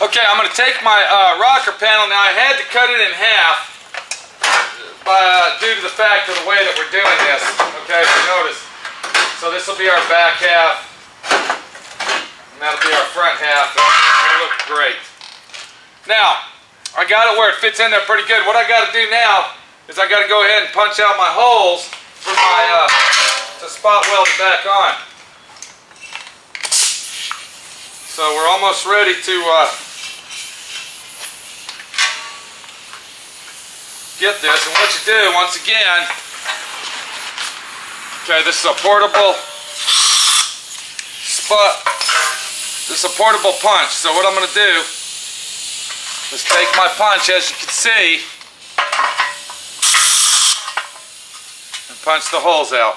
Okay, I'm going to take my rocker panel. Now I had to cut it in half due to the fact of the way that we're doing this. Okay, if you notice. So this will be our back half, and that'll be our front half. It'll look great. Now, I got it where it fits in there pretty good. What I got to do now is I got to go ahead and punch out my holes for my to spot weld it back on. So we're almost ready to get this. And what you do, once again, okay, this is a portable spot. This is a portable punch. So what I'm going to do is take my punch, as you can see, and punch the holes out.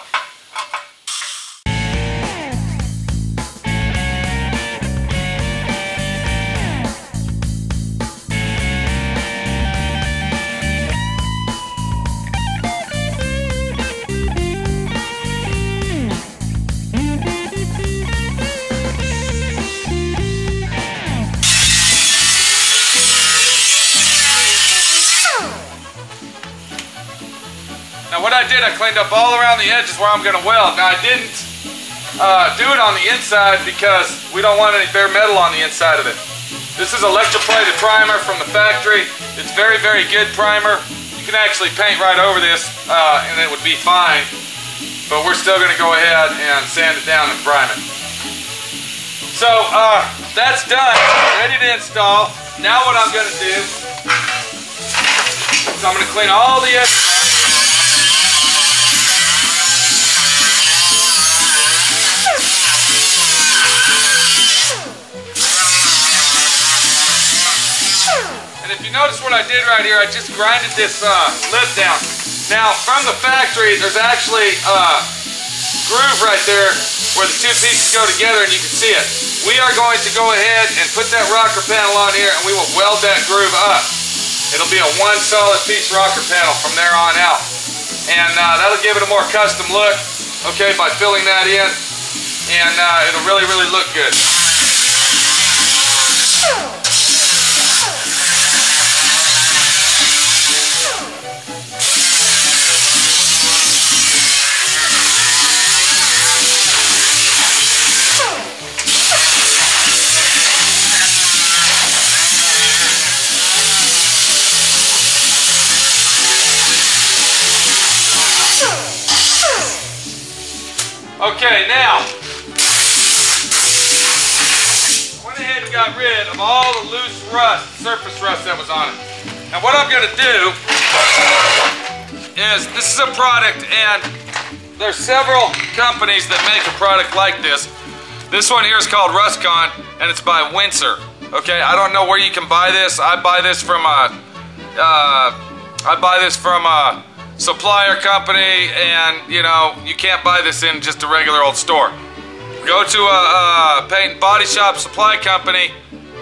Now what I did, I cleaned up all around the edges where I'm going to weld. Now I didn't do it on the inside because we don't want any bare metal on the inside of it. This is electroplated primer from the factory. It's very, very good primer. You can actually paint right over this and it would be fine. But we're still going to go ahead and sand it down and prime it. So that's done, ready to install. Now what I'm going to do is I'm going to clean all the edges. And if you notice what I did right here, I just grinded this lip down. Now, from the factory, there's actually a groove right there where the two pieces go together and you can see it. We are going to go ahead and put that rocker panel on here and we will weld that groove up. It'll be a one solid piece rocker panel from there on out. And that'll give it a more custom look, okay, by filling that in. And it'll really, really look good. Okay, now, went ahead and got rid of all the loose rust, surface rust that was on it. Now what I'm going to do is, this is a product and there's several companies that make a product like this. This one here is called Rustcon and it's by Windsor. Okay, I don't know where you can buy this. I buy this from a supplier company, and you know, you can't buy this in just a regular old store. Go to a paint and body shop supply company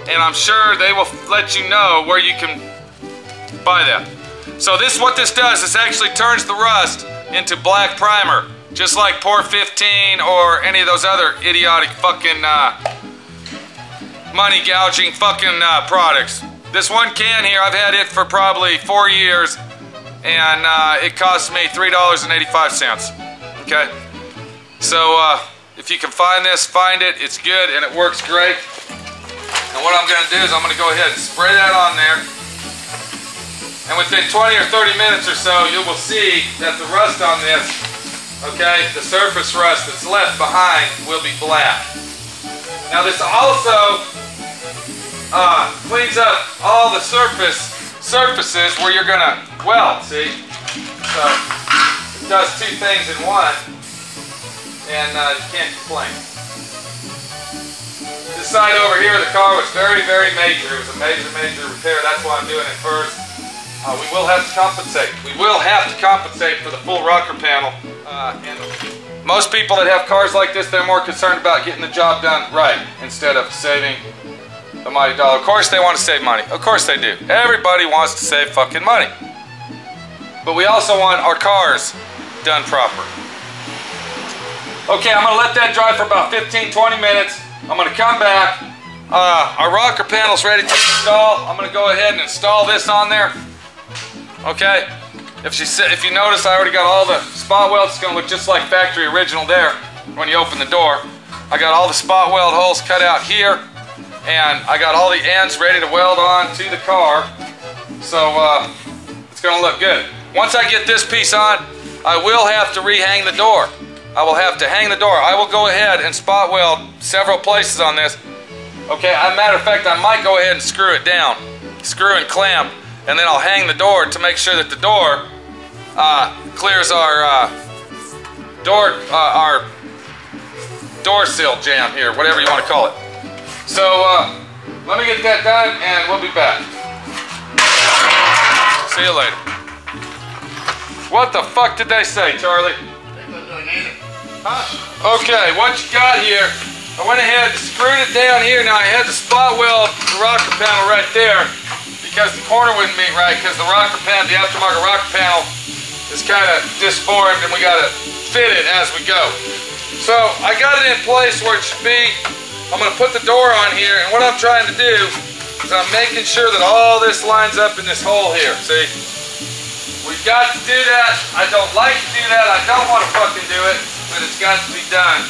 and I'm sure they will let you know where you can buy that. So what this does is actually turns the rust into black primer, just like Pour 15 or any of those other idiotic fucking money gouging fucking products. This one can here, I've had it for probably 4 years and it cost me $3.85. Okay, so if you can find this, find it. It's good and it works great. And what I'm going to do is I'm going to go ahead and spray that on there. And within 20 or 30 minutes or so, you will see that the rust on this, okay, the surface rust that's left behind will be black. Now this also cleans up all the surfaces where you're going to weld, see? So it does two things in one, and you can't complain. This side over here, the car was very, very major. It was a major, major repair. That's why I'm doing it first. We will have to compensate. We will have to compensate for the full rocker panel. And most people that have cars like this, they're more concerned about getting the job done right instead of saving the mighty dollar. Of course they want to save money. Of course they do. Everybody wants to save fucking money. But we also want our cars done proper. Okay, I'm going to let that dry for about 15-20 minutes. I'm going to come back. Our rocker panel's ready to install. I'm gonna go ahead and install this on there. Okay. If you notice, I already got all the spot welds. It's gonna look just like factory original there when you open the door. I got all the spot weld holes cut out here, and I got all the ends ready to weld on to the car. So it's gonna look good. Once I get this piece on, I will have to rehang the door. I will have to hang the door. I will go ahead and spot weld several places on this. Okay, as a matter of fact, I might go ahead and screw it down. Screw and clamp, and then I'll hang the door to make sure that the door clears our door sill jam here, whatever you want to call it. So let me get that done and we'll be back. See you later. What the fuck did they say, Charlie? Huh? Okay, what you got here, I went ahead and screwed it down here. Now I had to spot weld the rocker panel right there because the corner wouldn't meet right, because the rocker panel, the aftermarket rocker panel is kind of disformed and we got to fit it as we go. So I got it in place where it should be. I'm going to put the door on here, and what I'm trying to do is I'm making sure that all this lines up in this hole here. See? We've got to do that. I don't like to do that. I don't want to fucking do it, but it's got to be done.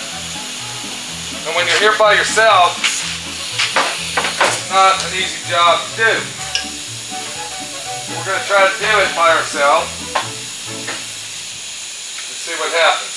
And when you're here by yourself, it's not an easy job to do. We're going to try to do it by ourselves. Let's see what happens.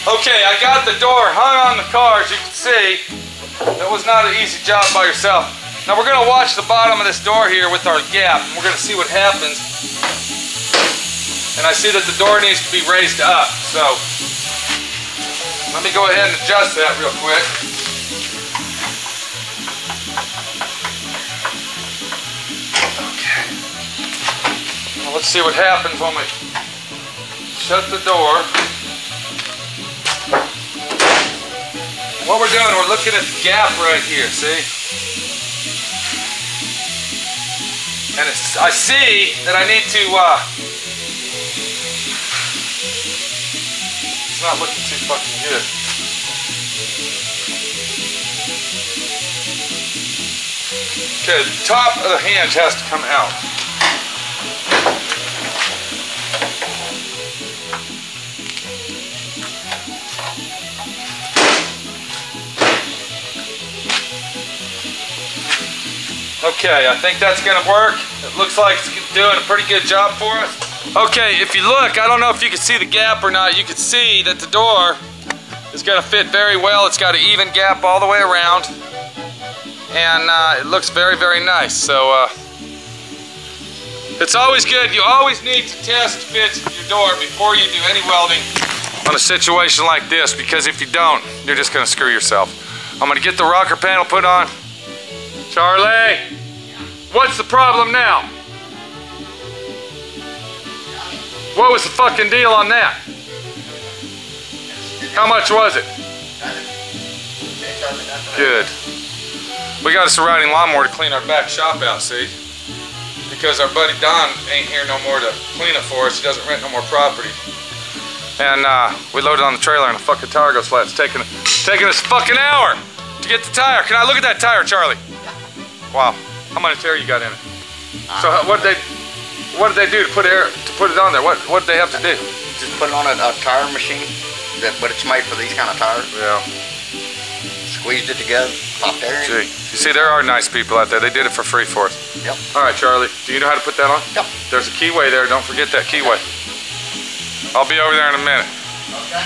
Okay, I got the door hung on the car, as you can see. That was not an easy job by yourself. Now we're going to watch the bottom of this door here with our gap, and we're going to see what happens. And I see that the door needs to be raised up, so let me go ahead and adjust that real quick. Okay. Now let's see what happens when we shut the door. What we're doing, we're looking at the gap right here, see? And I see that I need to, it's not looking too fucking good. Okay, the top of the hinge has to come out. Okay, I think that's gonna work. It looks like it's doing a pretty good job for us. Okay, if you look, I don't know if you can see the gap or not, you can see that the door is gonna fit very well. It's got an even gap all the way around. And it looks very, very nice. So it's always good. You always need to test fits your door before you do any welding on a situation like this, because if you don't, you're just gonna screw yourself. I'm gonna get the rocker panel put on. Charlie, what's the problem now? What was the fucking deal on that? How much was it? Good. We got us a riding lawnmower to clean our back shop out, see? Because our buddy Don ain't here no more to clean it for us. He doesn't rent no more property. And we loaded on the trailer and the fucking tire goes flat. It's taking us a fucking hour to get the tire. Can I look at that tire, Charlie? Wow, how much air you got in it? So what did they do to put it on there? What did they have to do? Just put it on a tire machine, but it's made for these kind of tires. Yeah. Squeezed it together, popped air in. Gee, you see, there are nice people out there. They did it for free for us. Yep. All right, Charlie, do you know how to put that on? Yep. There's a keyway there. Don't forget that keyway. I'll be over there in a minute. Okay.